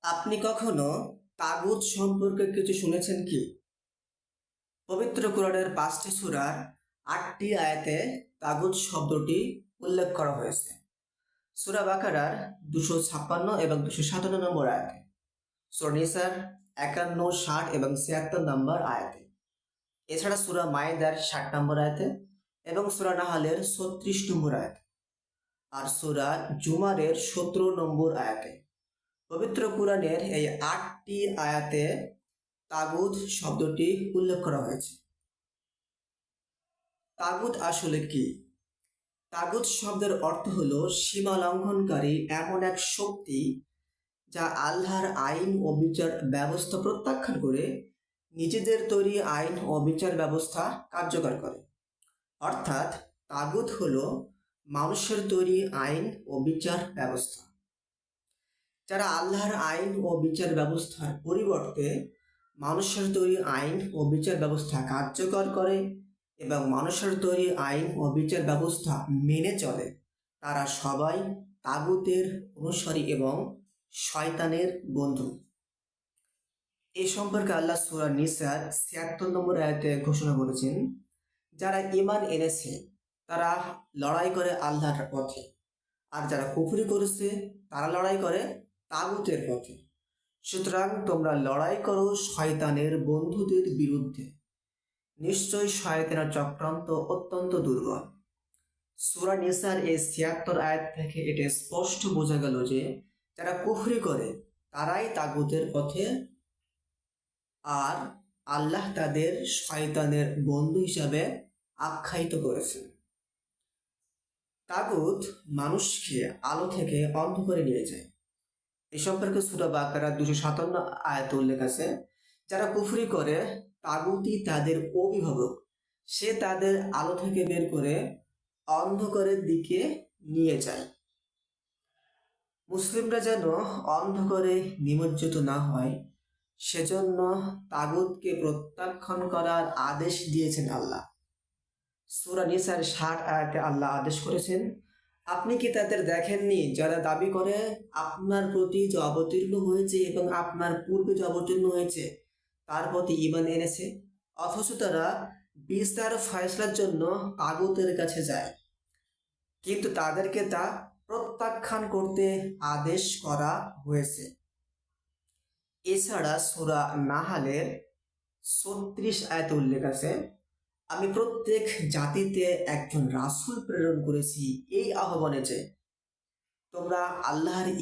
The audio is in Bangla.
আপনি কখনো তাগুত সম্পর্কে কিছু শুনেছেন কি? পবিত্র কোরআনের ৫টি সূরার ৮টি আয়াতে তাগুত শব্দটি উল্লেখ করা হয়েছে। সূরা বাকারার ২৫৬ এবং ২৫৭ নম্বর আয়াতে, সূরা নিসার ৫১, ৬০ এবং ৭৬ নম্বর আয়াতে, এছাড়া সূরা মায়েদার ৬০ নম্বর আয়াতে এবং সূরা নাহালের ৩৬ নম্বর আয়াতে আর সূরা জুমারের ১৭ নম্বর আয়াতে। পবিত্র কোরআনের এই ৮টি আয়াতে তাগুত শব্দটি উল্লেখ করা হয়েছে। তাগুত আসলে কি? তাগুত শব্দের অর্থ হলো সীমা লঙ্ঘনকারী এমন এক শক্তি যা আল্লাহর আইন ও বিচার ব্যবস্থা প্রত্যাখ্যান করে নিজেদের তৈরি আইন ও বিচার ব্যবস্থা কার্যকর করে। অর্থাৎ তাগুত হলো মানুষের তৈরি আইন ও বিচার ব্যবস্থা, যারা আল্লাহর আইন ও বিচার ব্যবস্থার পরিবর্তে মানুষের তৈরি আইন ও বিচার ব্যবস্থা কার্যকর করে এবং মানুষের তৈরি আইন ও বিচার ব্যবস্থা মেনে চলে, তারা সবাই তাগুতের অনুসারী এবং শয়তানের বন্ধু। এই সম্পর্কে আল্লাহ সূরা নিসার ৭৬ নম্বর আয়াতে ঘোষণা করেছেন, যারা ঈমান এনেছে তারা লড়াই করে আল্লাহর পথে, আর যারা কুফরি করেছে তারা লড়াই করে তাগুতের পথে। সুতরাং তোমরা লড়াই করো শয়তানের বন্ধুদের বিরুদ্ধে, নিশ্চয়ই শয়তানের চক্রান্ত অত্যন্ত দুর্বল। সূরা নিসার এই ৭৬ আয়াত থেকে এটা স্পষ্ট বোঝা গেল যে যারা কুফরি করে তারাই তাগুতের পথে, আর আল্লাহ তাদের শয়তানের বন্ধু হিসাবে আখ্যায়িত করেছেন। তাগুত মানুষকে আলো থেকে অন্ধকারে নিয়ে যায়। এ সম্পর্কে সূরা বাকারার ২৫৭ আয়াতে উল্লেখ আছে, যারা কুফরি করে তাগুতই তাদের অভিভাবক, সে তাদের আলো থেকে বের করে অন্ধকারের দিকে নিয়ে যায়। মুসলিমরা যেন অন্ধকারে নিমজ্জিত না হয়, সেজন্য তাগুতকে প্রত্যাখ্যান করার আদেশ দিয়েছেন আল্লাহ। সূরা নিসার ৬০ আয়াতে আল্লাহ আদেশ করেছেন, আপনি কি তাদের দেখেননি যারা দাবি করে আপনার প্রতি যে অবতীর্ণ হয়েছে এবং আপনার পূর্বে যে অবতীর্ণ হয়েছে তার প্রতি ঈমান এনেছে, অথচ তারা বিচার ফয়সালার জন্য তাগুতের কাছে যায়, কিন্তু তাদেরকে তা প্রত্যাখ্যান করতে আদেশ করা হয়েছে। এছাড়া সূরা নাহালের ৩৬ আয়াতে উল্লেখ আছে, আমি প্রত্যেক জাতিতে একজন রাসূল প্রেরণ করেছি এই আহ্বানে যে তোমরা আল্লাহর